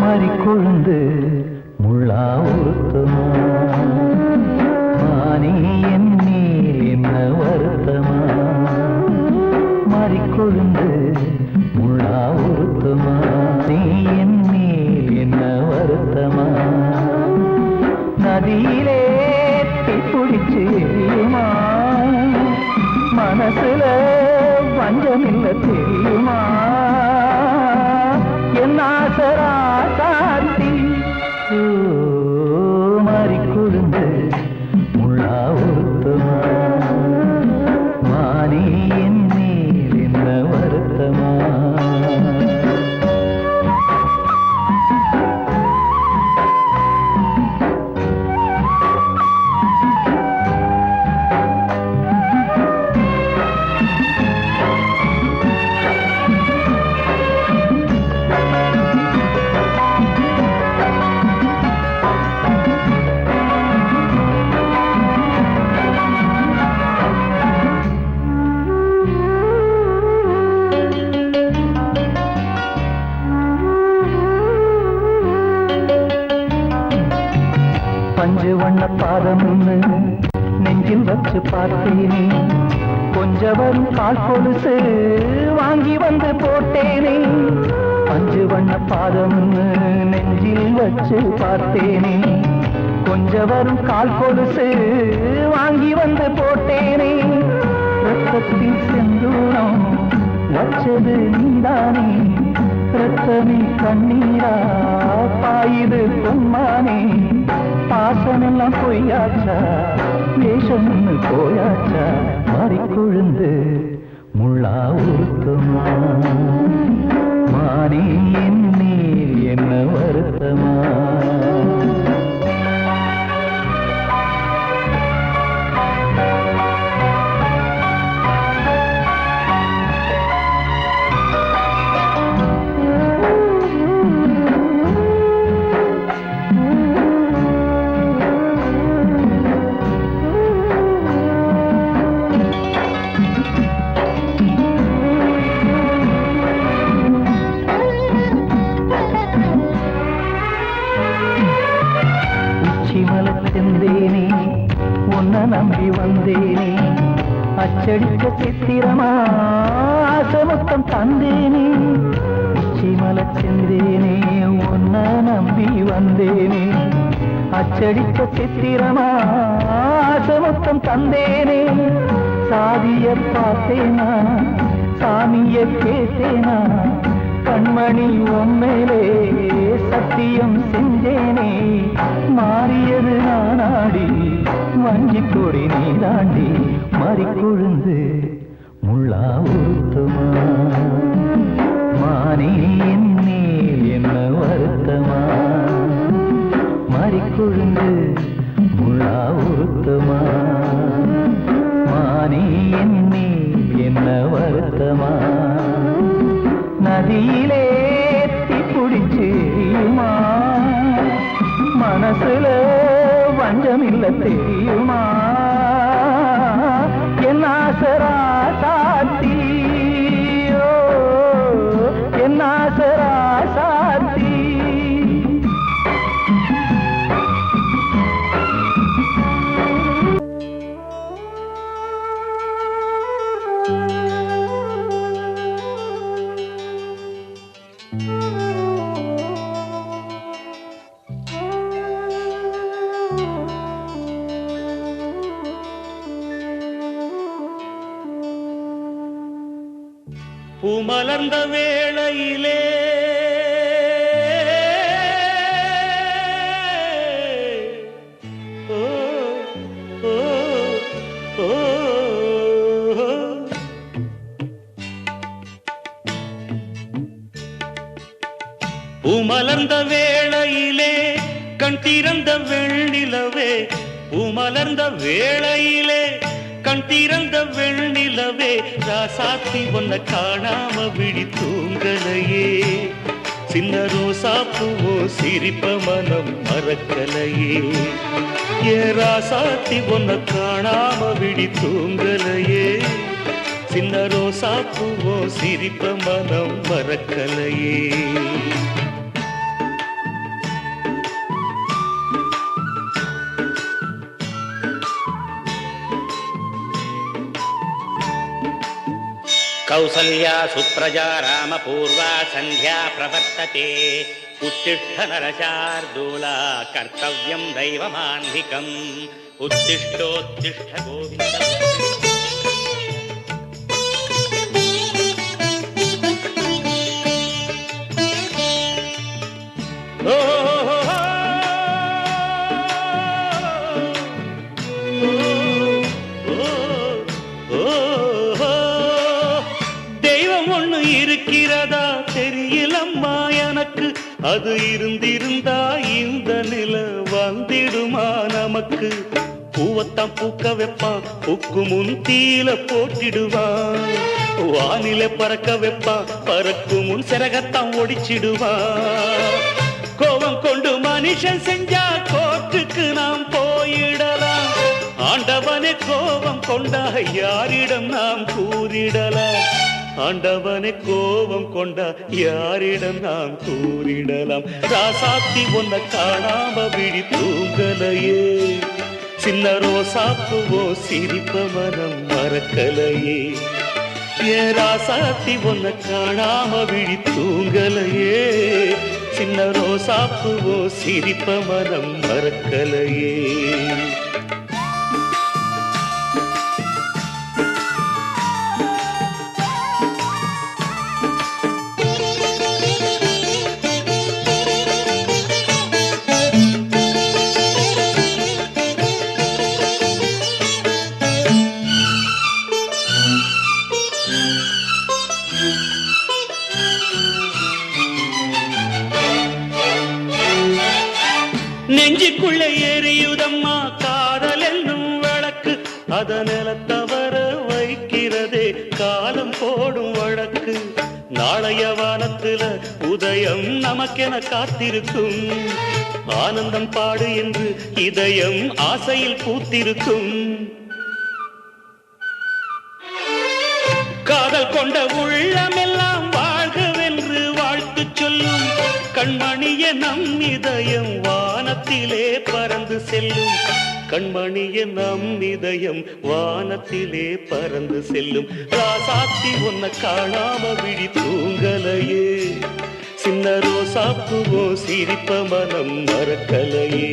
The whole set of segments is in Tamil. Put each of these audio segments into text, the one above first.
மறிக்கொழுந்து முள்ளா உறுத்தமா மானே என் மேல் என்ன வருத்தமா மறிக்கொழுந்து முள்ளா உறுத்தமா நீ என் மேல் என்ன வருத்தமா நதியிலே பிடிச்சு எரியுமா மனசுல வஞ்சமில்ல தெரியுமா என் ஆசரா சாத்தி மறிக்கொழுந்து முள்ளா உறுத்தமா மானே என் மேல் என்ன வருத்தமா பஞ்சு வண்ண பாதம் நெஞ்சில் வச்சு பார்த்தேனே கொஞ்சம் வரும் கால் கொலுசு வாங்கி வந்து போட்டேனே பஞ்சு வண்ண பாதம் நெஞ்சில் வச்சு பார்த்தேனே கொஞ்சம் வரும் கால் கொலுசு வாங்கி வந்து போட்டேனே ரத்தத்தில் செந்தூரம் வச்சது நீதானே ரத்தமே கண்ணீரா பாயுது பொம்மானே பாசமெல்லாம் பொய்யாச்சா வேஷம்னு போயாச்சா மறிக்கொழுந்து முள்ளா உறுத்தமா மானே என் மேல் என்ன வருத்தமா செந்தேனே உன்னை நம்பி வந்தேனே அச்சடிக்க சித்திரமா ஆசமுத்தம் தந்தேனே உச்சிமல செந்தேனே உன்னை நம்பி வந்தேனே அச்சடிக்க சித்திரமா ஆசமுத்தம் தந்தேனே சாதிய பார்த்தேனா சாமிய கேட்டேனா கண்மணி உம்மேலே சத்தியம் செஞ்சேனே மாறியது நானாடி வஞ்சி கொடி நீதாண்டி மறிக்கொழுந்து முள்ளா உறுத்தமா மானே என் மேல் என்ன வருத்தமா மறிக்கொழுந்து முள்ளா உறுத்தமா மானே என் மேல் என்ன வருத்தமா நதியிலே பிடிச்சு எரியுமா மனசுல வஞ்சமில்ல தெரியுமா என் ஆசரா சாத்தி என் ஆசரா சாத்தி பூமலர்ந்த வேளையிலே ஓ ஓ ஓ பூமலர்ந்த வேளையிலே கண் திறந்த வெண்ணிலவே பூமலர்ந்த வேளையிலே கண் திறந்த வெண்ணிலவே ராசாத்தி ஒன்ன காணாம விழி தூங்கலையே சின்ன ரோசா பூவோ சிரிப்ப மனம் மறக்கலையே ஏ ராசாத்தி ஒன்ன காணாம விழி தூங்கலையே சின்ன ரோசா பூவோ சிரிப்ப மனம் மறக்கலையே कौसल्या सुप्रजा रामपूर्वा सन्ध्या प्रवर्तते उत्तिष्ठ नरशार्दूला कर्तव्यं दैवमान्धिकम् उत्तिष्ठोत्तिष्ठ गोविन्द தெய்வம் ஒண்ணு இருக்கிறதா தெரியலம்மா எனக்கு அது இருந்திருந்தா இந்த நில வந்திடுமா நமக்கு பூவத்தான் பூக்க வைப்பான் பூக்கு முன் தீல போட்டிடுவான் வானில பறக்க வைப்பான் பறக்கும் முன் சிறகத்தான் ஒடிச்சிடுவான் கோபம் கொண்டு மனுஷன் செஞ்சா கோர்ட்டுக்கு நாம் போயிடலாம் ஆண்டவனே கோபம் கொண்டா யாரிடம் நாம் கூறிடலாம் ஆண்டவனே கோபம் கொண்டா யாரிடம் நாம் கூறிடலாம் ராசாத்தி ஒன்ன காணாம விழி தூங்கலையே சின்ன ரோசாப்புவோ சிரிப்ப மனம் மறக்கலையே ஏன் ராசாத்தி ஒன்ன காணாம விழி தூங்கலையே சின்ன ரோசாப்புவோ சிரிப்ப மனம் மறக்கலையே நெஞ்சுக்குள்ளே எரியுதம்மா காதல் என்னும் விளக்கு அதனால தவற வைக்கிறதே காலம் போடும் வழக்கு நாளைய வானத்துல உதயம் நமக்கென காத்திருக்கும் ஆனந்தம் பாடு என்று இதயம் ஆசையில் பூத்திருக்கும் காதல் கொண்ட உள்ளமெல்லாம் வாழ்கவென்று வாழ்த்து சொல்லும் கண்மணிய நம் இதயம் வானத்திலே பறந்து செல்லும் கண்மணிய நம் இதயம் வானத்திலே பறந்து செல்லும் ராசாத்தி ஒன்ன காணாம விழி தூங்கலையே சின்ன ரோசாப்புவோ சிரிப்ப மனம் மறக்கலையே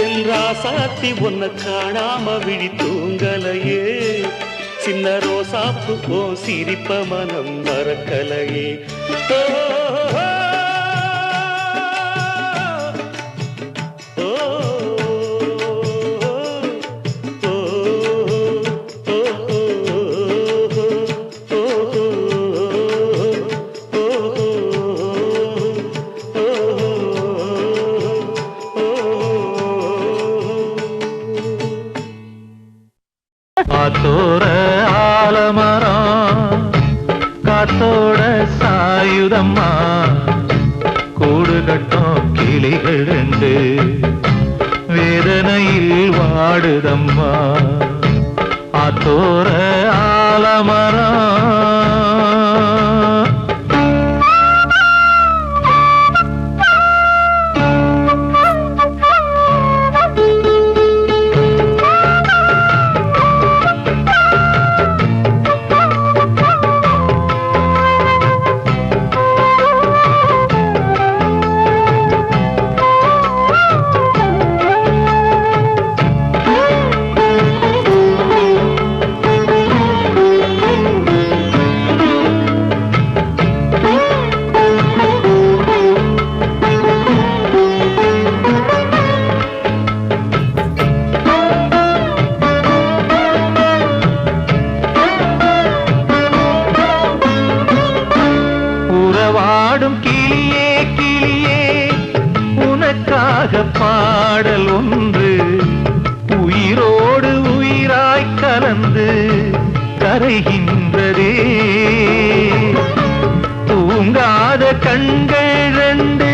என் ராசாத்தி ஒன்ன காணாம விழி தூங்கலையே சின்ன ரோசாப்புவோ சிரிப்ப மனம் மறக்கலையே காத்தோர ஆலமரம் காத்தோட சாயுதம்மா கூடு கட்டும் கிளிகள் ரெண்டு வேதனையில் வாடுதம்மா ஆத்தோர ஆலமரம் பாடல் ஒன்று உயிரோடு உயிராய் கலந்து கரைகின்றதே தூங்காத கண்கள் ரெண்டு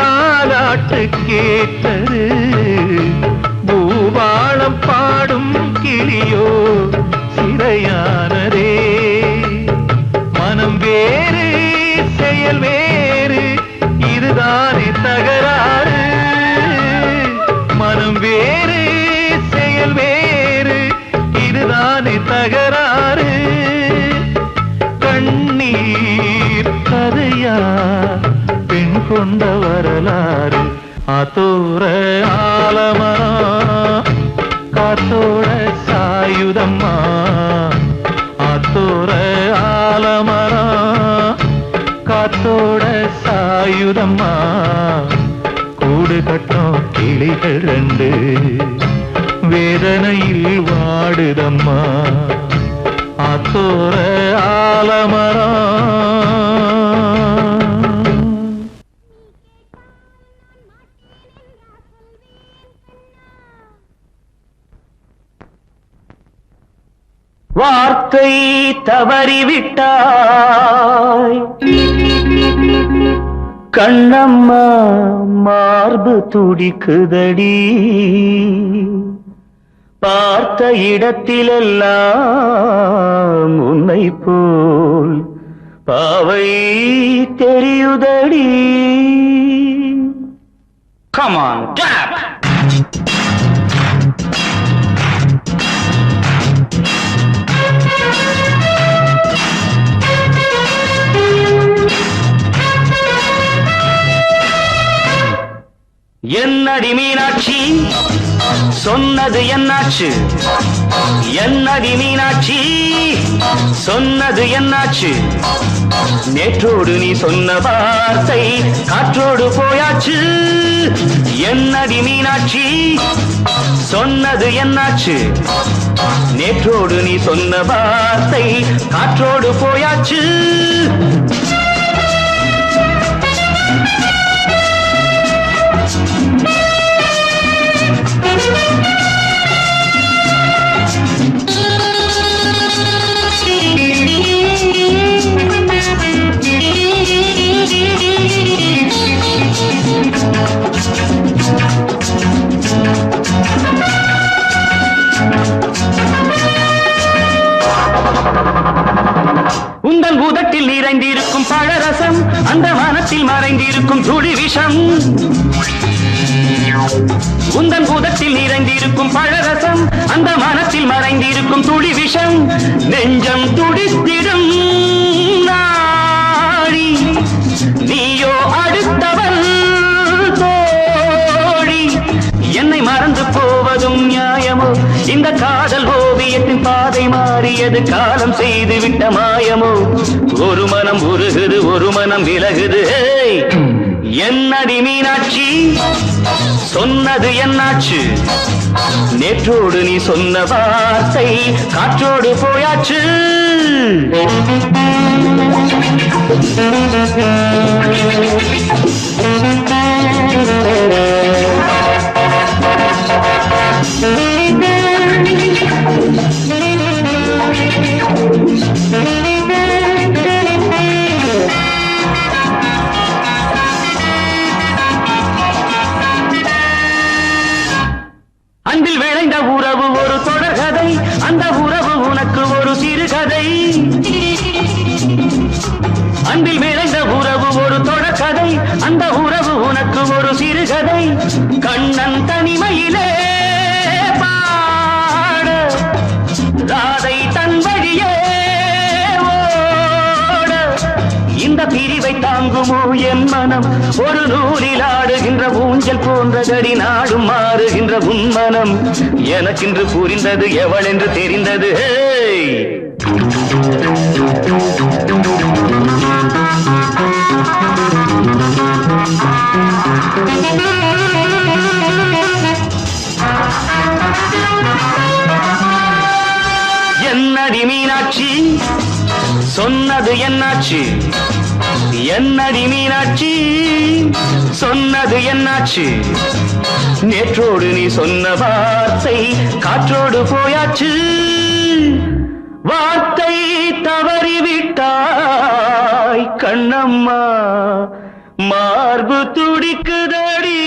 தாலாட்டு கேட்டது பூபாளம் பாடும் கிளியோ சிறையானதே மனம் வேறு செயல் வேறு இதுதானே தகராறு மனம் வேறு செயல் வேறு இதுதானே தகராறு நீர் கதையா பெண் கொண்ட வரலாறு ஆத்தோர ஆலமரம் காத்தோட சாயுதம்மா ஆத்தோர ஆலமரம் காத்தோட சாயுதம்மா கூடு கட்டும் கிளிகள் ரெண்டு வேதனையில் வாடுதம்மா ஆத்தோர ஆலமரம் வார்த்தை தவறிவிட்டாய் கண்ணம்மா மார்பு துடிக்குதடி பார்த்த இடத்திலெல்லாம் உன்னை போல் பாவை தெரியுதடி. Come on, tap! என்னடி மீனாட்சி சொன்னது என்னாச்சு என்னடி மீனாட்சி சொன்னது என்னாச்சு நேற்றோடு நீ சொன்ன வார்த்தை காற்றோடு போயாச்சு என்னடி மீனாட்சி சொன்னது என்னாச்சு நேற்றோடு நீ சொன்ன வார்த்தை காற்றோடு போயாச்சு உந்தன் பூதத்தில் நிறைந்திருக்கும் பழரசம் அந்த வானத்தில் மறைந்திருக்கும் துளி விஷம் உந்தன் பூதத்தில் நிறைந்திருக்கும் பழரசம் அந்த வானத்தில் மறைந்திருக்கும் துளி விஷம் நெஞ்சம் துடித்திடும் நாடி நீயோ அடுத்தவள் தோழி என்னை மறந்து போவதும் நியாயமோ இந்த காதல் ஓவியத்தின் பாதை மாறியது காலம் செய்து விட்ட மாயமோ ஒரு மனம் உருகுது ஒரு மனம் விலகுது என்னடி மீனாட்சி சொன்னது என்னாச்சு நேற்றோடு நீ சொன்ன வார்த்தை காற்றோடு போயாச்சு அன்பில் விளைந்த உறவு ஒரு தொடர்கதை அந்த உறவு உனக்கு ஒரு சிறுகதை அன்பில் விளைந்த உறவு ஒரு தொடர்கதை அந்த உறவு உனக்கு ஒரு சிறுகதை கண்ணன் தனிமையிலே பாட ராதை தன் வழியே ஓட இந்த பிரிவை தாங்குமோ என் மனம் ஒரு நூலில் ஆடுகின்ற ஊஞ்சல் போன்றதடி நாடும் மாறுகின்ற உன்மனம் எனக்கென்று புரிந்தது எவள் என்று தெரிந்தது என்னடி மீனாட்சி சொன்னது என்னாச்சு என்னடி மீனாட்சி சொன்னது என்னாச்சு நேற்றோடு நீ சொன்ன வார்த்தை காற்றோடு போயாச்சு வார்த்தை தவறிவிட்டாய் கண்ணம்மா மார்பு துடிக்குதடி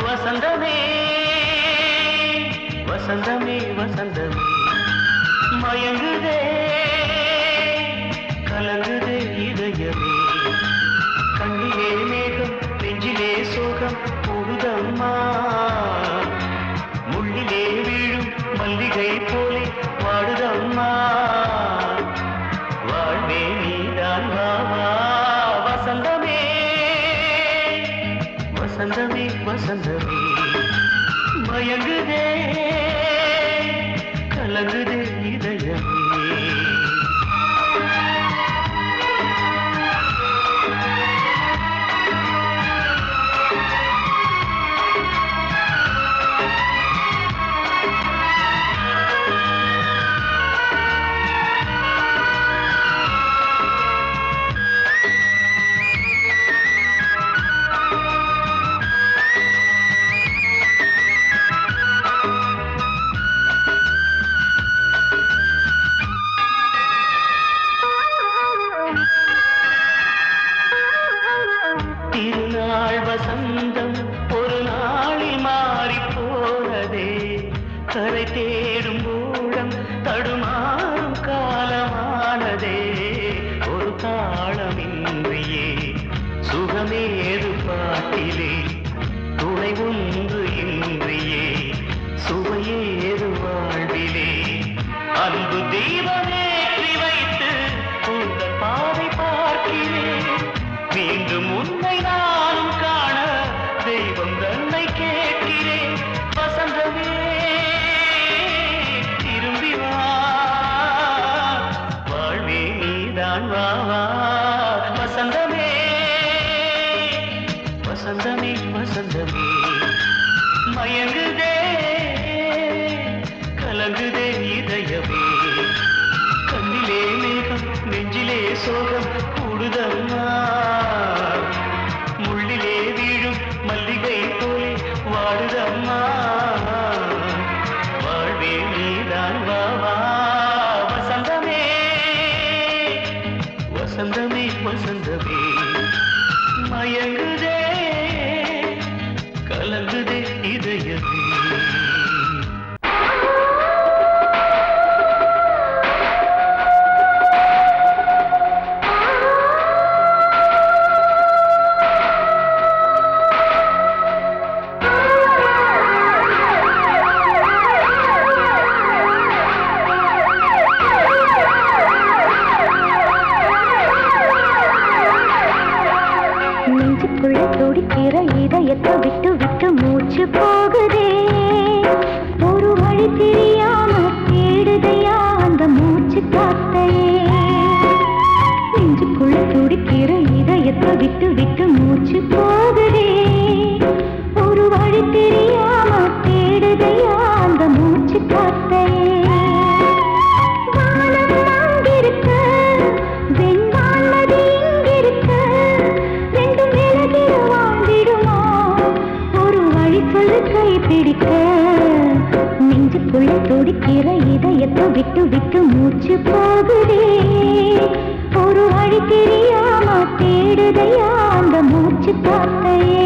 வசந்தமே வசந்தமே வசந்தமே மயங்குதே கலங்குதே இதயமே கண்ணிலே மேகம் நெஞ்சிலே சோகம் கூடுதம்மா முள்ளிலே வீழும் மல்லிகை போலே வாடுதம்மா வாழ்வே நீதான் வாவா வசந்தமே வசந்தமே வசந்தமே மயங்குதே கலங்குதே இதயமே திருநாள் வசந்தம் ஒரு நாளில் மாறி போனதே கரை தேடும் ஊழம் தடுமாறும் காலமானதே ஒரு தாளமின்றியே சுகமேது பாட்டிலே துணை ஒன்று இன்றியே சுவையேது வாழ்விலே அன்பு தீபமேற்றி வைத்து உங்கள் பாதை பார்க்கிறேன் மீண்டும் உன்னை நானும் காண தெய்வம் தன்னை கேட்கிறேன் வசந்தமே திரும்பி வா வாழ்வே நீதான் வா வசந்தமே வசந்தமே வசந்தமே மயங்குதே கலங்குதே இதயமே கண்ணிலே மேகம் நெஞ்சிலே சோகம் கூடுதம்மா முள்ளிலே வீழும் மல்லிகை போலே வாடுதம்மா வாழ்வே நீதான் வா வசந்தமே வசந்தமே வசந்தமே மயங்குதே கலங்குதே இதயமே நெஞ்சுக்குள்ள துடிக்கிற இதயத்தை விட்டு விட்டு மூச்சு போகுதே ஒரு வழி தெரியாம தேடுதையா அந்த மூச்சு காத்தையே நெஞ்சுக்குள்ள துடிக்கிற இதயத்தை விட்டு விட்டு மூச்சு போகுதே ஒரு வழி தெரியாம தேடுதையா அந்த மூச்சு காத்தையே நெஞ்சுக்குள்ள துடிக்கிற இதயத்தை விட்டு விட்டு மூச்சு போகுதே ஒரு வழி தெரியாம தேடுதையா அந்த மூச்சு காத்தையே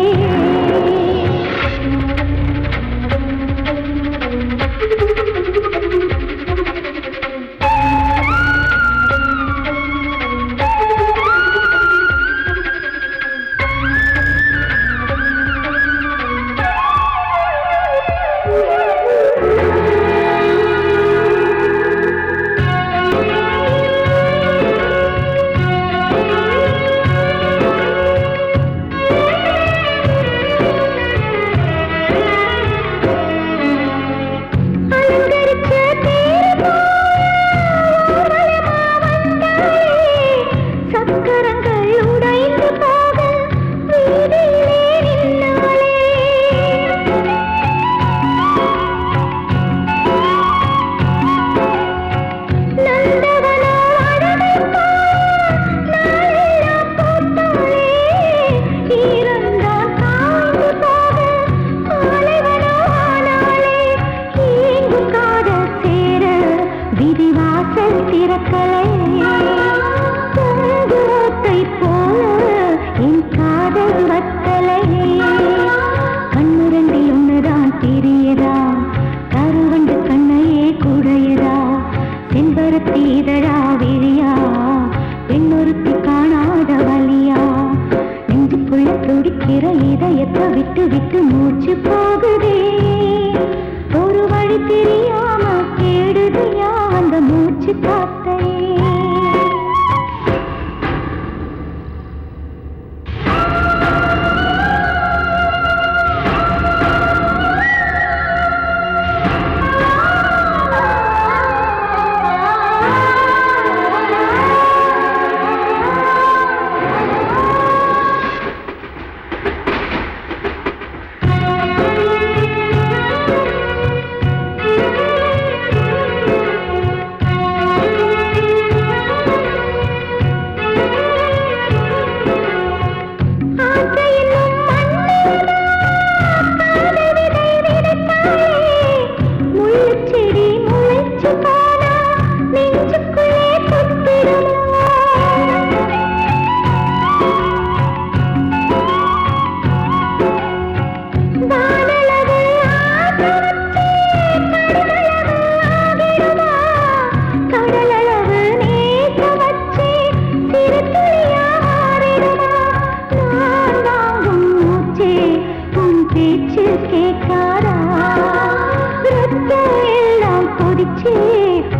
பார்த்தையே.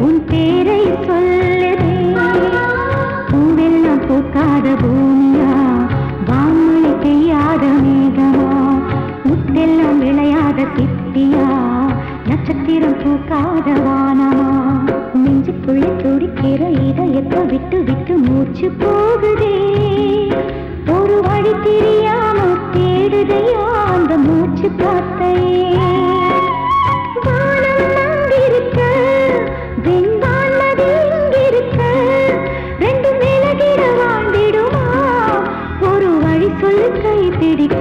உன் பேரை சொல்லுதே, பூவெல்லாம் பூக்காத பூமியா, வான்மழை பெய்யாத மேகமா, முத்தெல்லாம் விளையாத சிப்பியா, நட்சத்திரம் பூக்காத வானமா, நெஞ்சுக்குள்ளே துடிக்கிற இதயத்தை விட்டு விட்டு மூச்சு போகுதே, ஒரு வழி தெரியாம தேடுதையா அந்த மூச்சு பார்த்தையே. கை பிடிக்க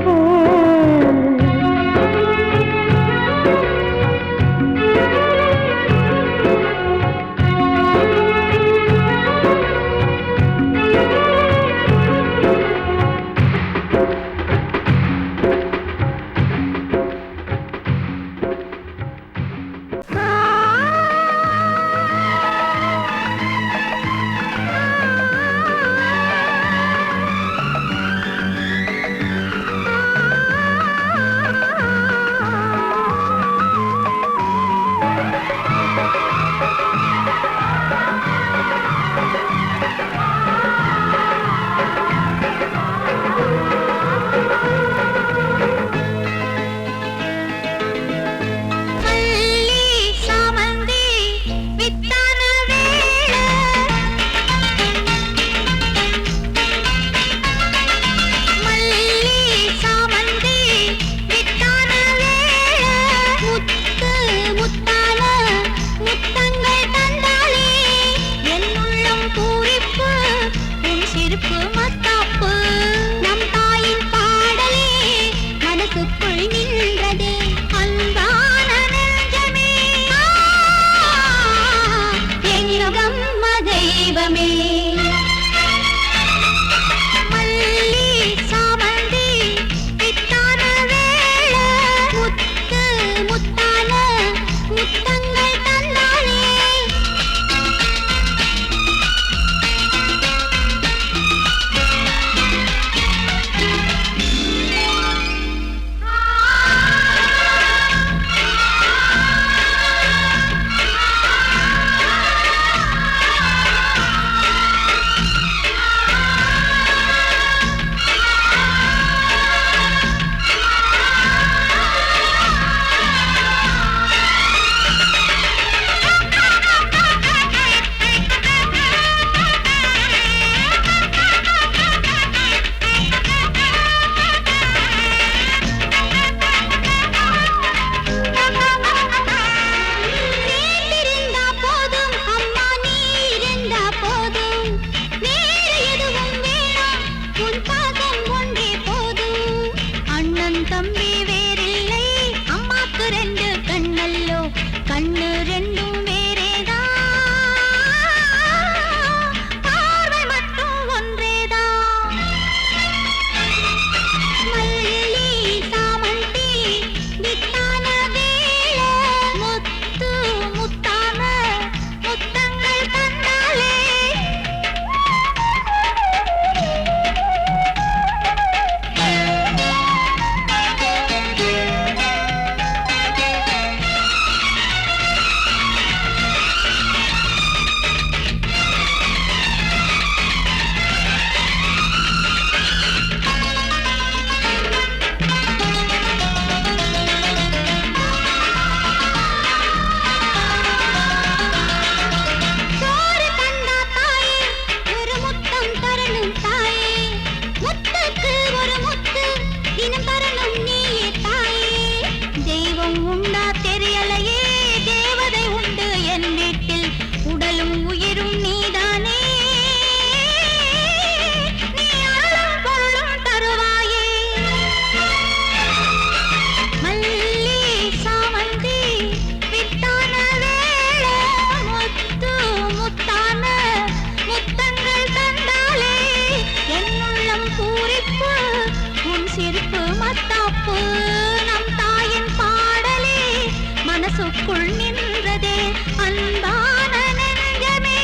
நெஞ்சுக்குள் நின்றதே அன்பான நெஞ்சமே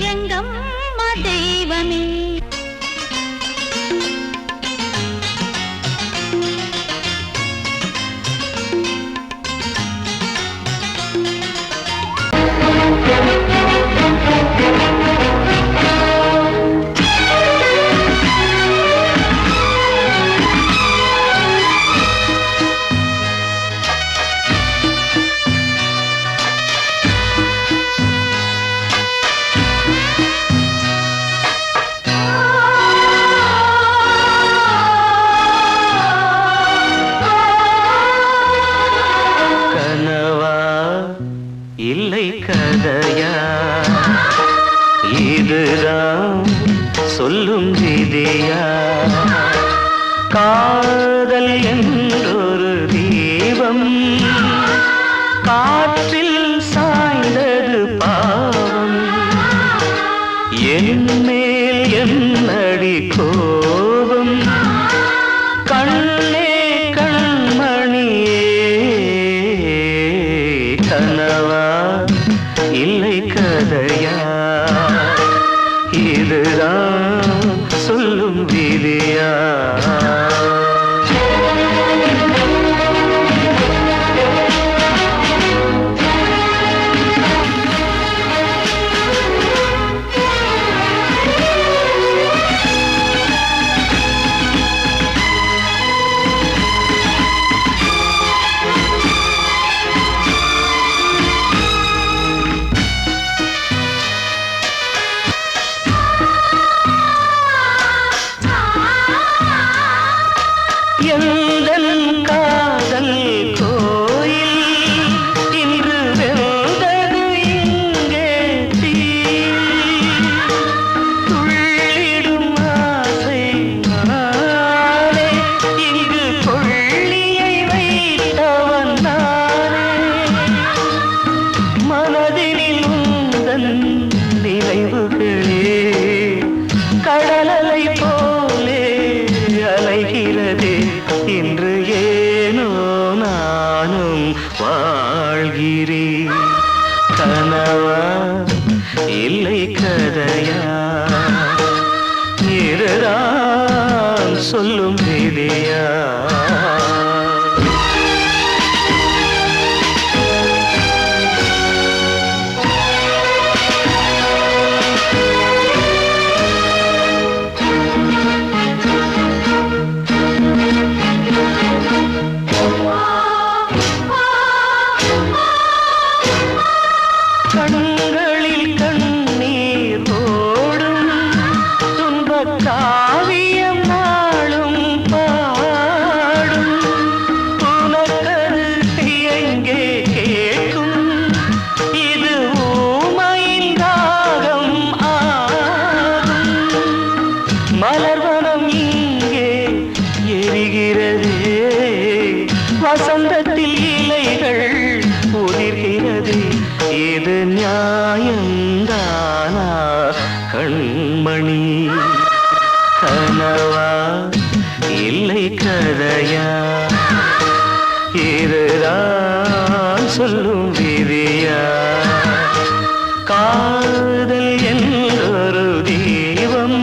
எங்கம்மா தெய்வமே இல்லை கதையா இதுதான் சொல்லும் விதியா காதல் என்றொரு தீபம் காற்றில் சாய்ந்தது பாவம் என் மேல் என்னடி கோபம் கண்ணே கண்மணியே கனவா இல்லை கதையா இதுதான் சொல்லும் விதியா எந்தன் காதல் கோயில் இன்று வெந்தது இங்கே தீ துள்ளிடும் ஆசை நானே இங்கு கொள்ளியை வைத்தவன் நானே மனதினில் உந்தன் நினைவுகளே கடலலை போலே அலைகிறதே இன்று ஏனோ நானும் வாழ்கிறேன் கனவா இல்லை கதையா இதுதான் சொல்லும் விதியா கண்களில் கண்ணீர் ஓடும் துன்பக் காவியம் நாளும் பாடும் உனக்கது எங்கே கேட்கும் இது ஊமையின் தாகம் ஆகும் மலர்வனம் இங்கே எரிகிறதே வசந்தத்தில் இலைகள் உதிர்கிறது இது நியாயந்தானா கண்மணி கனவா இல்லை கதையா இதுதான் சொல்லும் விதியா காதல் என்றொரு தீபம்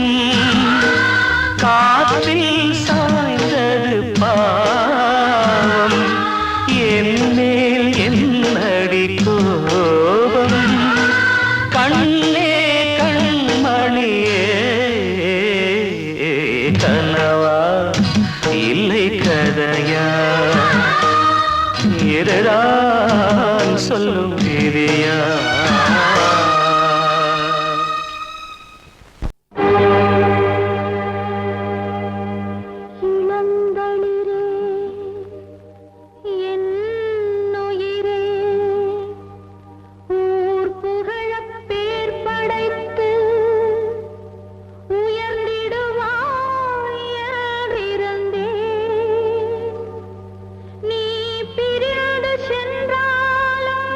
காற்றில் சாய்ந்தது பாவம் என் மேல் என்னடி கோபம் கண்ணே கண்மணியே கனவா இல்லை கதையா இதுதான் சொல்லும் விதியா இளந்தளிரே என்னுயிரே ஊர் புகழப் பேர் படைத்து உயர்ந்திடுவாய் என்றிருந்தேன் நீ பிரிந்து சென்றாலும்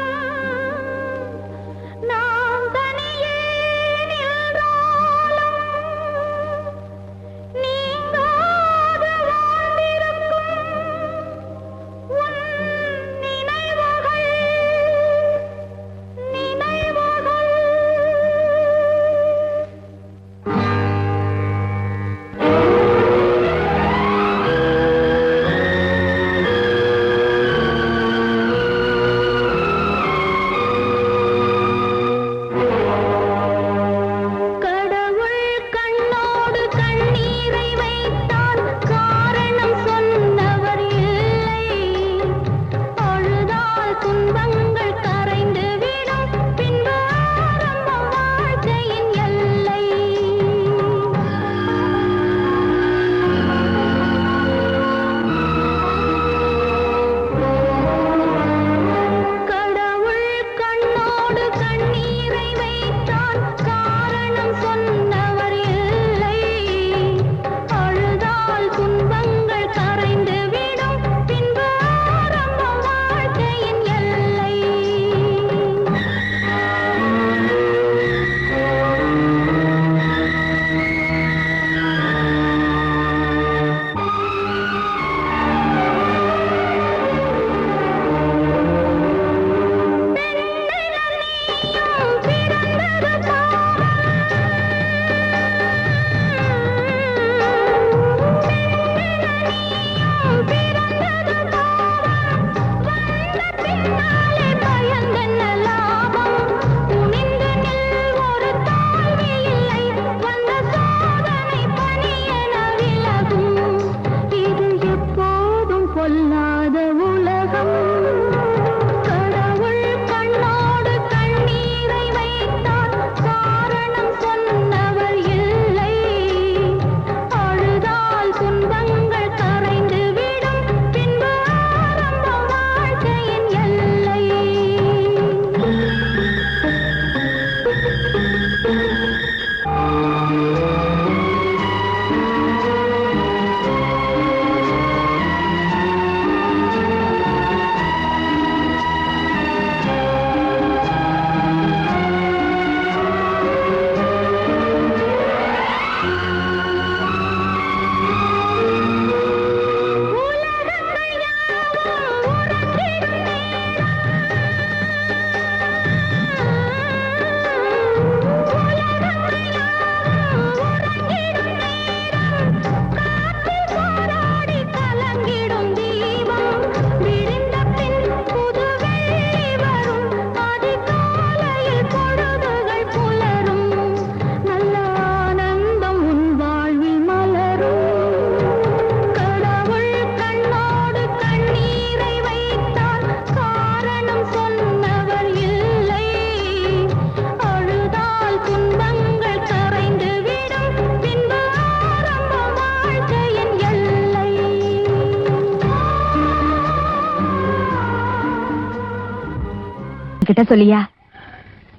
அவகிட்ட சொல்லியா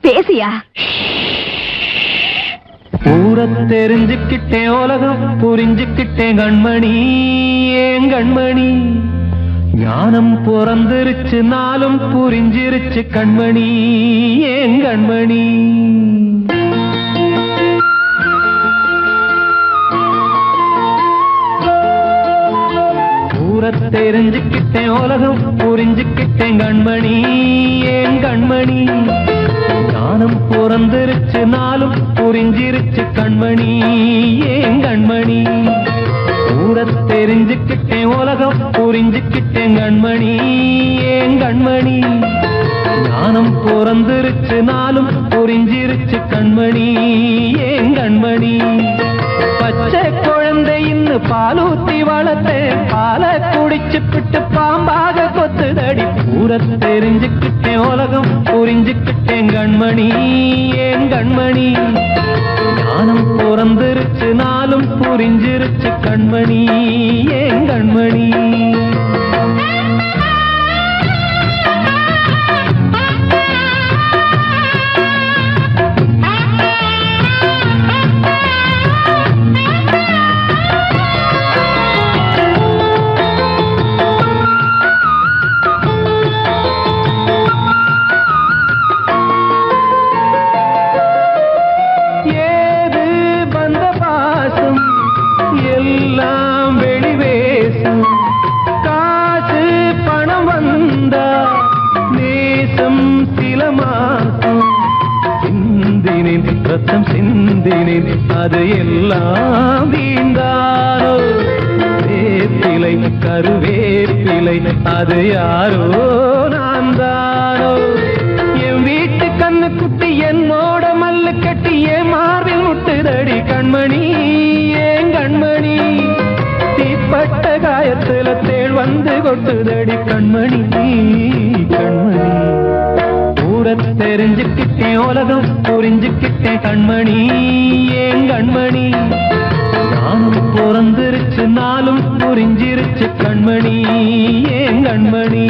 பேசியா? ஊர தெரிஞ்சுக்கிட்டேன், உலகம் புரிஞ்சுக்கிட்டேன் கண்மணி, ஏன் கண்மணி. ஞானம் பிறந்திருச்சு, நாளும் புரிஞ்சிருச்சு கண்மணி, ஏன் கண்மணி. ஊர தெரிஞ்சுக்கிட்டேன், உலகம் புரிஞ்சுக்கிட்டேன் கண்மணி, ஏன் கண்மணி. ஞானம் பிறந்திருச்சு, நாளும் புரிஞ்சிருச்சு கண்மணி, ஏன் கண்மணி. ஊர தெரிஞ்சுக்கிட்டேன், உலகம் புரிஞ்சுக்கிட்டேன் கண்மணி, ஏன் கண்மணி. ஞானம் பிறந்திருச்சு, நாளும் புரிஞ்சிருச்சு கண்மணி, ஏன் கண்மணி. பச்சை குழந்தை இன்னும் பாலூத்தி வளர்த்தேன், பாலை குடிச்சு பிட்டு பாம்பாக கொத்துதடி. ஊர தெரிஞ்சுக்கிட்டேன், உலகம் புரிஞ்சுக்கிட்டேன் கண்மணி, ஏன் கண்மணி. ஞானம் பிறந்திருச்சு, நாளும் புரிஞ்சிருச்சு கண்மணி, ஏன் கண்மணி. எல்லாம் வெளிவேசம், காசு பணம் வந்தா நேசம் சில மாசம். சிந்தினேன் ரத்தம் சிந்தினேன், அது எல்லாம் வீண்டாரோ. வேப்பிலை கருவேப்பிலை, அது யாரோ நான் தானோ. என் வீட்டு கண்ணு குட்டி என்னோட மல்லு கட்டி என் மார்பில் முட்டுதடி கண்மணி, ஏன் கண்மணி. தீப்பட்ட காயத்துல தேள் வந்து கொட்டுதடி கண்மணி, கண்மணி. ஊர தெரிஞ்சுக்கிட்டேன், உலகம் புரிஞ்சுக்கிட்டேன் கண்மணி, ஏன் கண்மணி. ஞானம் பிறந்திருச்சு, நாளும் புரிஞ்சிருச்சு கண்மணி, ஏன் கண்மணி.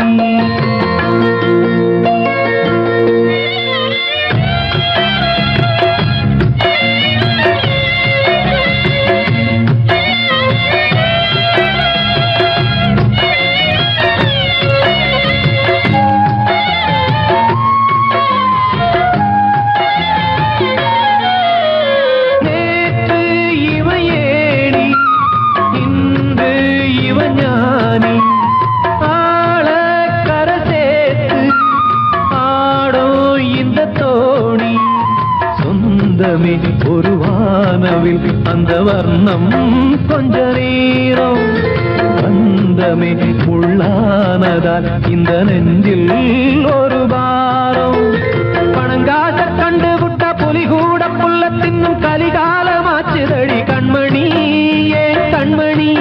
ஒரு வானவில் அந்த வர்ணம் கொஞ்ச நேரம் பந்தமே உள்ளானதால் இந்த நெஞ்சில் ஒரு பாரம். பணங்காச கண்டு விட்ட புலி கூட புல்ல தின்னும் கலிகாலமாச்சுதடி கண்மணி, ஏன் கண்மணி.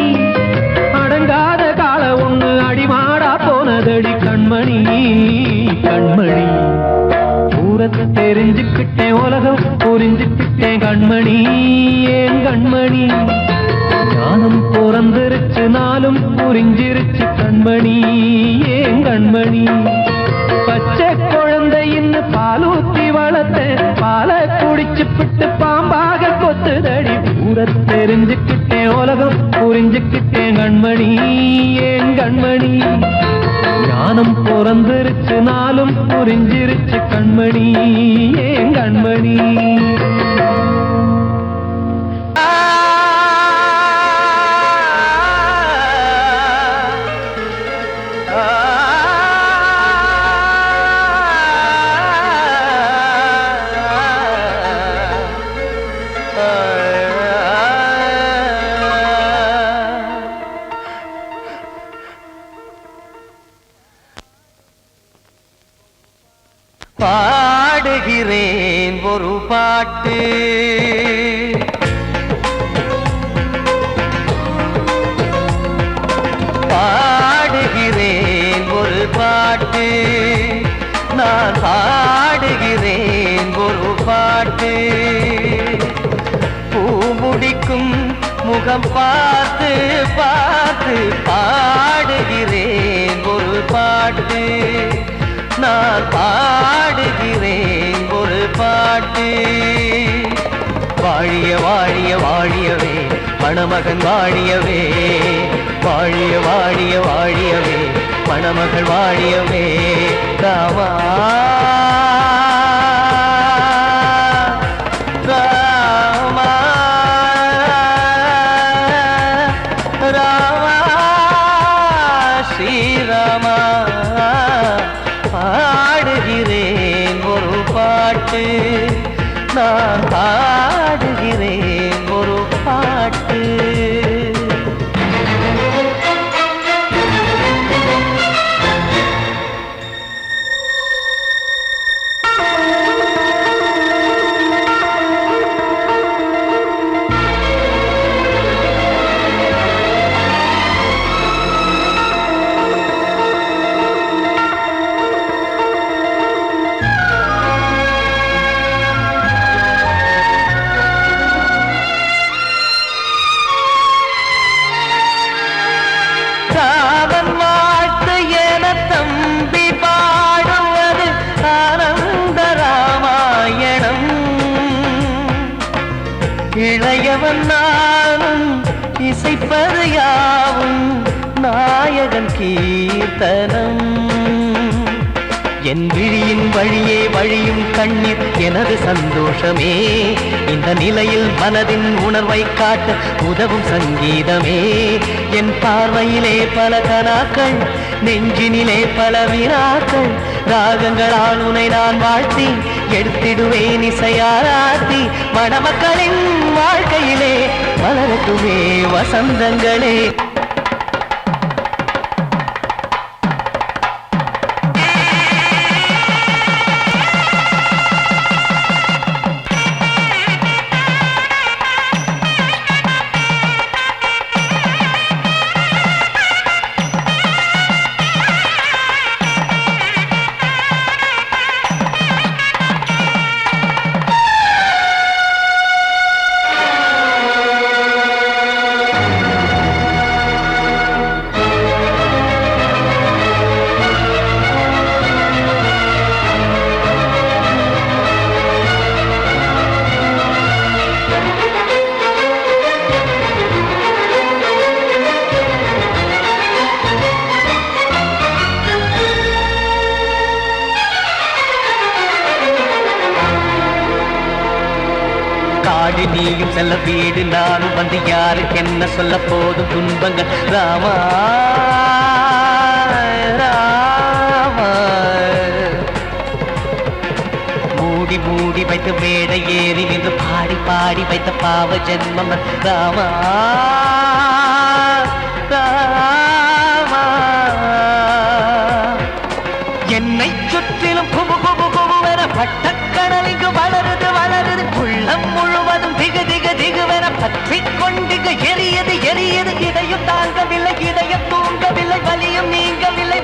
அடங்காத கால ஒண்ணு அடிமாடா போனதடி கண்மணி, கண்மணி. ஊரத்தை தெரிஞ்சுக்கிட்டேன், உலகம் புரிஞ்சுக்கிட்டேன் கண்மணி, ஏன் கண்மணி. ஞானம் பிறந்திருச்சு, நாளும் புரிஞ்சிருச்சு கண்மணி, ஏன் கண்மணி. பச்சை குழந்தை இன்னும் பாலூத்தி வளர்த்தேன், பாலை குடிச்சு பிட்டு பாம்பாக கொத்துதடி. ஊர தெரிஞ்சுக்கிட்டேன், உலகம் புரிஞ்சுக்கிட்டேன் கண்மணி, ஏன் கண்மணி. ஞானம் பிறந்திருச்சு, நாளும் புரிஞ்சிருச்சு கண்மணி, ஏன் கண்மணி. பாடுகிறேன் ஒரு பாட்டு, பாடுகிறேன் ஒரு பாட்டு, நான் பாடுகிறேன் ஒரு பாட்டு. பூமுடிக்கும் முகம் பார்த்து பார்த்து பாடுகிறேன் ஒரு பாட்டு, நான் பாடு வாழியவே மணமகன் வாழியவே வாழிய வாழிய வாழியவே மணமகள் வாழியவே ராமா ராமா ராமா ஸ்ரீராமா பாடுகிறேன் ஒரு பாட்டு நான் பாடுகிறேன் ஒரு பாட்டு ராமன் வாழ்த்து என தம்பி பாடுவது ஆனந்த ராமாயணம் இளையவன் நானும் இசைப்பது யாவும் நாயகன் கீர்த்தனம் என் விழியின் வழியே வழியும் கண்ணீர் எனது சந்தோஷமே இந்த நிலையில் மனதின் உணர்வை காட்ட உதவும் சங்கீதமே என் பார்வையிலே பல கனாக்கள் நெஞ்சினிலே பல வினாக்கள் ராகங்களால் உனை நான் வாழ்த்தி எடுத்திடுவேன் இசையாராத்தி மணமக்களின் வாழ்க்கையிலே மலரட்டுமே வசந்தங்களே காடு நீயும் செல்ல வீடு நானும் வந்து யாருக்கு என்ன சொல்ல போதும் துன்பங்கள் ராமா ராமா மூடி மூடி வைத்து மேடை ஏறி நின்று பாடி பாடி வைத்த பாவ ஜென்மம் ராமா ராமா என்னை சுற்றிலும் குபு குபு குபுவென பட்டக்கடல் இங்கு வளருது வளருது உள்ளம் முழுவதும் திகு திகு திகுவென பற்றிக் கொண்டு எரியது எரியது இதயம் தாங்கவில்லை இதயம் தூங்கவில்லை வலியும் நீங்கவில்லை